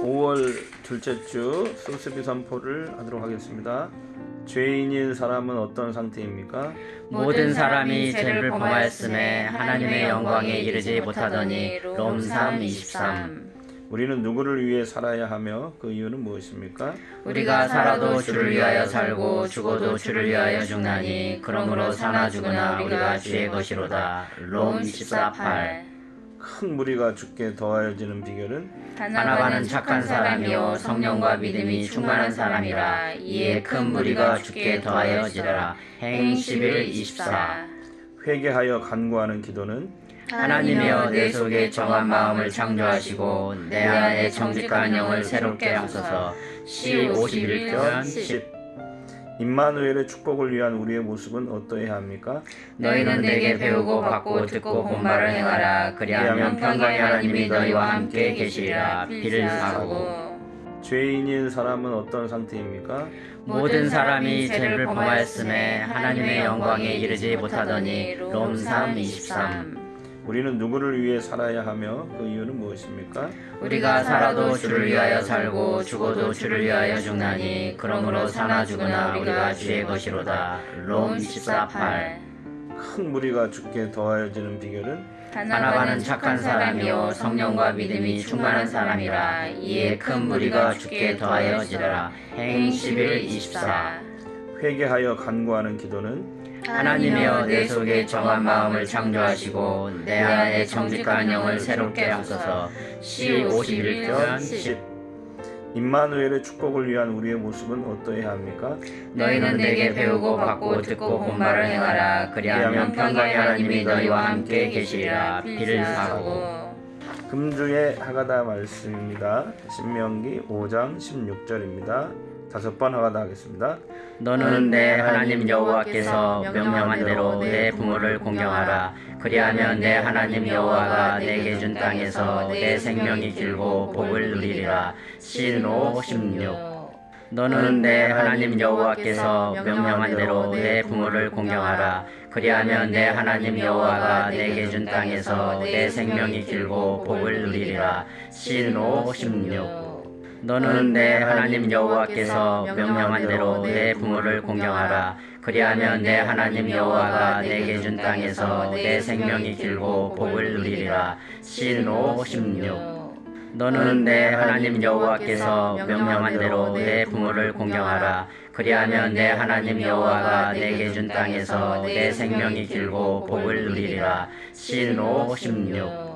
5월 둘째 주 소스비 선포를 하도록 하겠습니다. 죄인인 사람은 어떤 상태입니까? 모든 사람이 죄를 범하였음에 하나님의 영광에 이르지 못하더니. 롬 3:23. 우리는 누구를 위해 살아야 하며 그 이유는 무엇입니까? 우리가 살아도 주를 위하여 살고 죽어도 주를 위하여 죽나니 그러므로 사나 죽으나 우리가 주의 것이로다. 롬 14:8. 큰 무리가 주께 더하여지는 비결은 바나바는 착한 사람이요 성령과 믿음이 충만한 사람이라. 이에 큰 무리가 주께 더하여지더라. 행 11:24. 회개하여 간구하는 기도는 하나님이여 내 속에 정한 마음을 창조하시고 내 안에 정직한 영을 새롭게 하소서. 시 51편 10. 임마누엘의 축복을 위한 우리의 모습은 어떠해야 합니까? 너희는 내게 배우고 받고 듣고 본말을 행하라. 그리하면 평강의 하나님이 너희와 함께 계시리라. 빌 4:9. 죄인인 사람은 어떤 상태입니까? 모든 사람이 죄를 범하였음에 하나님의 영광에 이르지 못하더니. 롬 3:23. 우리는 누구를 위해 살아야 하며 그 이유는 무엇입니까? 우리가 살아도 주를 위하여 살고 죽어도 주를 위하여 죽나니 그러므로 사나 죽으나 우리가 주의 것이로다. 롬 14:8. 큰 무리가 주께 더하여지는 비결은 바나바는 착한 사람이요 성령과 믿음이 충만한 사람이라. 이에 큰 무리가 주께 더하여지더라. 행 11:24. 회개하여 간구하는 기도는 하나님이여 내 속에 정한 마음을 창조하시고 내 안에 정직한 영을 새롭게 하소서. 시 51편 10. 임마누엘의 축복을 위한 우리의 모습은 어떠해야 합니까? 너희는 내게 배우고 받고 듣고 본말을 행하라. 그리하면 평강의 하나님이 너희와 함께 계시리라. 빌 4:9. 금주의 하가다 말씀입니다. 신명기 5장 16절입니다. 5번 하가다 하겠습니다. 너는 내 하나님 여호와께서 명령한 대로 내 부모를 공경하라. 그리하면 내 하나님 여호와가 내게 준 땅에서 내 생명이 길고 복을 누리리라. 신 5:16. 너는 내 하나님 여호와께서 명령한 대로 내 부모를 공경하라. 그리하면 내 하나님 여호와가 내게 준 땅에서 내 생명이 길고 복을 누리리라. 신 5:16. 너는 내 하나님 여호와께서 명령한 대로 내 부모를 공경하라. 그리하면 내 하나님 여호와가 내게 준 땅에서 내 생명이 길고 복을 누리리라. 신 5:16. 너는 내 하나님 여호와께서 명령한 대로 내 부모를 공경하라. 그리하면 내 하나님 여호와가 내게 준 땅에서 내 생명이 길고 복을 누리리라. 신 5:16.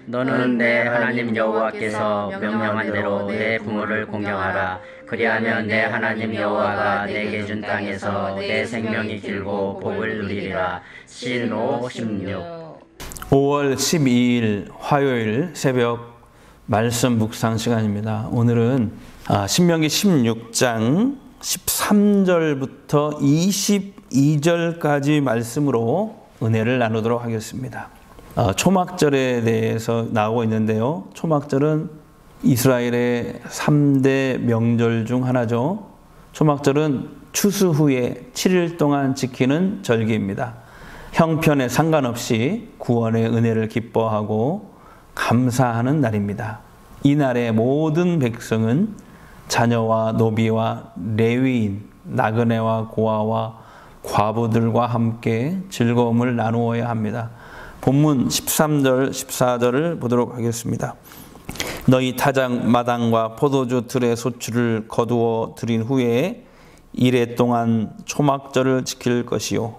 너는 내 하나님 여호와께서 명령한 대로 내 부모를 공경하라. 그리하면 내 하나님 여호와가 내게 준 땅에서 내 생명이 길고 복을 누리리라. 신 5:16. 5월 12일 화요일 새벽 말씀 묵상 시간입니다. 오늘은 신명기 16장 13절부터 22절까지 말씀으로 은혜를 나누도록 하겠습니다. 초막절에 대해서 나오고 있는데요. 초막절은 이스라엘의 3대 명절 중 하나죠. 초막절은 추수 후에 7일 동안 지키는 절기입니다. 형편에 상관없이 구원의 은혜를 기뻐하고 감사하는 날입니다. 이 날에 모든 백성은 자녀와 노비와 레위인, 나그네와 고아와 과부들과 함께 즐거움을 나누어야 합니다. 본문 13절, 14절을 보도록 하겠습니다. 너희 타작 마당과 포도주 들의 소출을 거두어 들인 후에 이래 동안 초막절을 지킬 것이요.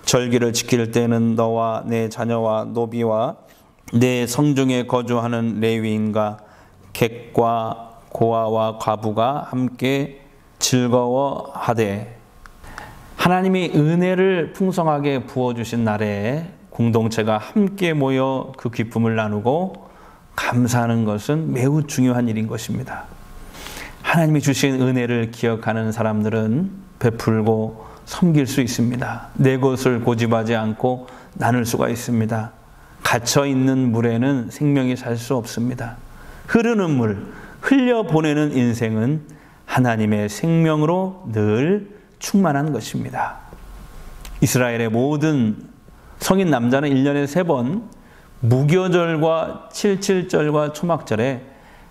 절기를 지킬 때는 너와 내 자녀와 노비와 내 성중에 거주하는 레위인과 객과 고아와 과부가 함께 즐거워하되. 하나님이 은혜를 풍성하게 부어주신 날에 공동체가 함께 모여 그 기쁨을 나누고 감사하는 것은 매우 중요한 일인 것입니다. 하나님이 주신 은혜를 기억하는 사람들은 베풀고 섬길 수 있습니다. 내 것을 고집하지 않고 나눌 수가 있습니다. 갇혀있는 물에는 생명이 살 수 없습니다. 흐르는 물, 흘려보내는 인생은 하나님의 생명으로 늘 충만한 것입니다. 이스라엘의 모든 성인 남자는 1년에 3번 무교절과 77절과 초막절에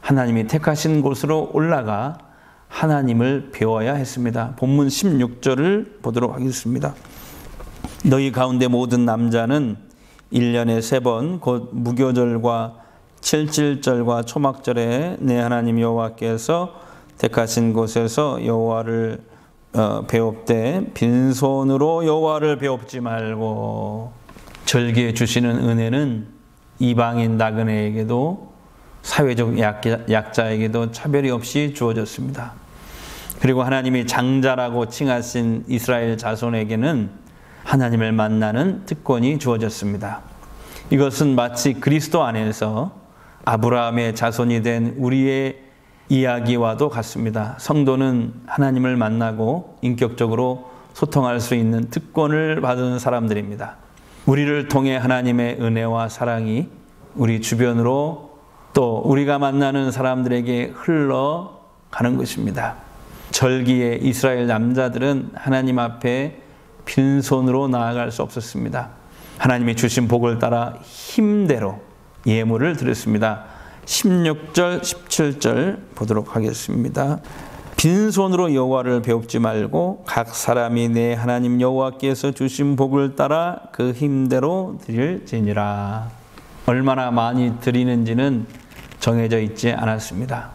하나님이 택하신 곳으로 올라가 하나님을 배워야 했습니다. 본문 16절을 보도록 하겠습니다. 너희 가운데 모든 남자는 1년에 3번 곧 무교절과 칠칠절과 초막절에 내 하나님 여호와께서 택하신 곳에서 여호와를 배웁되 빈손으로 여호와를 배웁지 말고. 절기에 주시는 은혜는 이방인 나그네에게도 사회적 약자에게도 차별이 없이 주어졌습니다. 그리고 하나님이 장자라고 칭하신 이스라엘 자손에게는 하나님을 만나는 특권이 주어졌습니다. 이것은 마치 그리스도 안에서 아브라함의 자손이 된 우리의 이야기와도 같습니다. 성도는 하나님을 만나고 인격적으로 소통할 수 있는 특권을 받은 사람들입니다. 우리를 통해 하나님의 은혜와 사랑이 우리 주변으로 또 우리가 만나는 사람들에게 흘러가는 것입니다. 절기에 이스라엘 남자들은 하나님 앞에 빈손으로 나아갈 수 없었습니다. 하나님이 주신 복을 따라 힘대로 예물을 드렸습니다. 16절, 17절 보도록 하겠습니다. 빈손으로 여호와를 배웁지 말고 각 사람이 내 하나님 여호와께서 주신 복을 따라 그 힘대로 드릴지니라. 얼마나 많이 드리는지는 정해져 있지 않았습니다.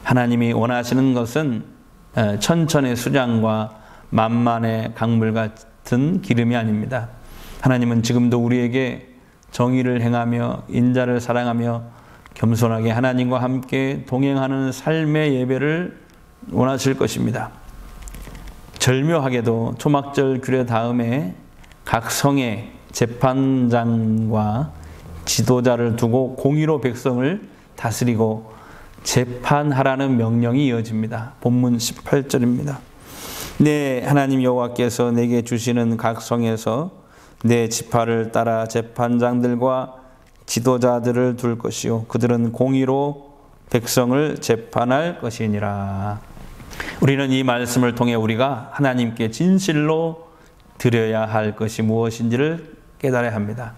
하나님이 원하시는 것은 천천의 수장과 만만의 강물 같은 기름이 아닙니다. 하나님은 지금도 우리에게 정의를 행하며 인자를 사랑하며 겸손하게 하나님과 함께 동행하는 삶의 예배를 원하실 것입니다. 절묘하게도 초막절 규례 다음에 각 성의 재판장과 지도자를 두고 공의로 백성을 다스리고 재판하라는 명령이 이어집니다. 본문 18절입니다. 내 하나님 여호와께서 내게 주시는 각 성에서 내 지파를 따라 재판장들과 지도자들을 둘 것이요 그들은 공의로 백성을 재판할 것이니라. 우리는 이 말씀을 통해 우리가 하나님께 진실로 드려야 할 것이 무엇인지를 깨달아야 합니다.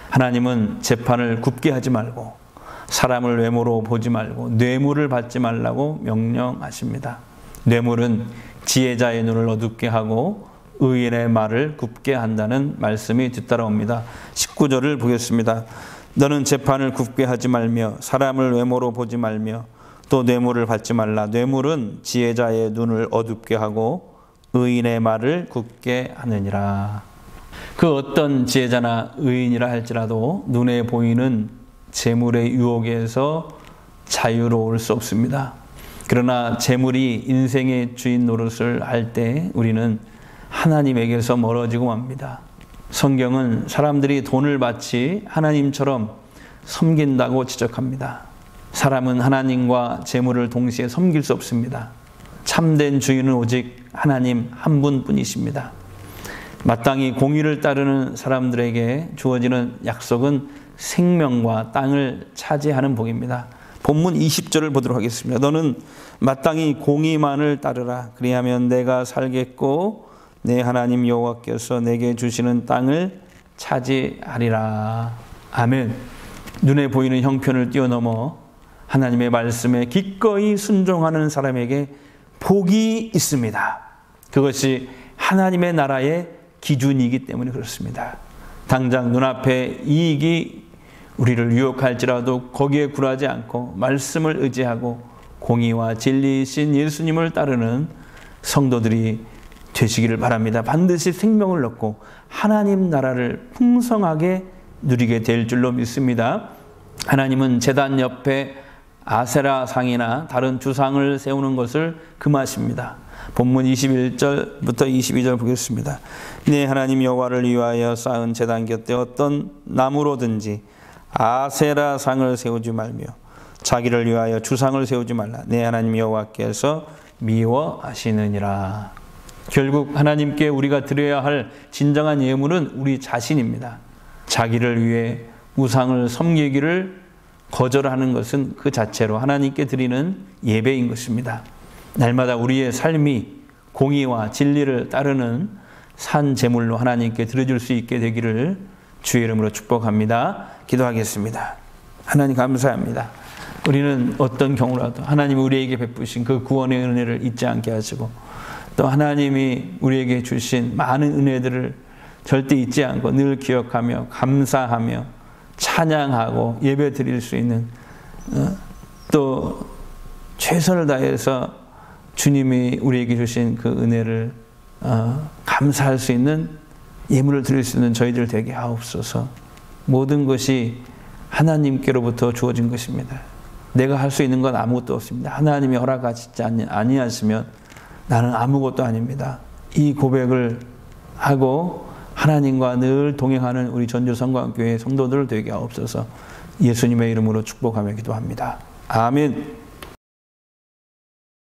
하나님은 재판을 굽게 하지 말고 사람을 외모로 보지 말고 뇌물을 받지 말라고 명령하십니다. 뇌물은 지혜자의 눈을 어둡게 하고 의인의 말을 굽게 한다는 말씀이 뒤따라옵니다. 19절을 보겠습니다. 너는 재판을 굽게 하지 말며 사람을 외모로 보지 말며 또 뇌물을 받지 말라. 뇌물은 지혜자의 눈을 어둡게 하고 의인의 말을 굽게 하느니라. 그 어떤 지혜자나 의인이라 할지라도 눈에 보이는 재물의 유혹에서 자유로울 수 없습니다. 그러나 재물이 인생의 주인 노릇을 할 때 우리는 하나님에게서 멀어지고 맙니다. 성경은 사람들이 돈을 마치 하나님처럼 섬긴다고 지적합니다. 사람은 하나님과 재물을 동시에 섬길 수 없습니다. 참된 주인은 오직 하나님 한 분뿐이십니다. 마땅히 공의를 따르는 사람들에게 주어지는 약속은 생명과 땅을 차지하는 복입니다. 본문 20절을 보도록 하겠습니다. 너는 마땅히 공의만을 따르라. 그리하면 내가 살겠고 내 하나님 여호와께서 내게 주시는 땅을 차지하리라. 아멘. 눈에 보이는 형편을 뛰어넘어 하나님의 말씀에 기꺼이 순종하는 사람에게 복이 있습니다. 그것이 하나님의 나라의 기준이기 때문에 그렇습니다. 당장 눈앞에 이익이 우리를 유혹할지라도 거기에 굴하지 않고 말씀을 의지하고 공의와 진리이신 예수님을 따르는 성도들이 되시기를 바랍니다. 반드시 생명을 얻고 하나님 나라를 풍성하게 누리게 될 줄로 믿습니다. 하나님은 제단 옆에 아세라 상이나 다른 주상을 세우는 것을 금하십니다. 본문 21절부터 22절 보겠습니다. 네 하나님 여호와를 위하여 쌓은 제단 곁에 어떤 나무로든지 아세라 상을 세우지 말며 자기를 위하여 주상을 세우지 말라. 네 하나님 여호와께서 미워하시느니라. 결국 하나님께 우리가 드려야 할 진정한 예물은 우리 자신입니다. 자기를 위해 우상을 섬기기를 거절하는 것은 그 자체로 하나님께 드리는 예배인 것입니다. 날마다 우리의 삶이 공의와 진리를 따르는 산 제물로 하나님께 드려줄 수 있게 되기를 주의 이름으로 축복합니다. 기도하겠습니다. 하나님 감사합니다. 우리는 어떤 경우라도 하나님이 우리에게 베푸신 그 구원의 은혜를 잊지 않게 하시고 또 하나님이 우리에게 주신 많은 은혜들을 절대 잊지 않고 늘 기억하며 감사하며 찬양하고 예배 드릴 수 있는 또 최선을 다해서 주님이 우리에게 주신 그 은혜를 감사할 수 있는 예물을 드릴 수 있는 저희들 되게 하옵소서. 모든 것이 하나님께로부터 주어진 것입니다. 내가 할 수 있는 건 아무것도 없습니다. 하나님이 허락하시지 아니하시면 나는 아무것도 아닙니다. 이 고백을 하고 하나님과 늘 동행하는 우리 전주성광교회 성도들 되게 하옵소서. 예수님의 이름으로 축복하며 기도합니다. 아멘.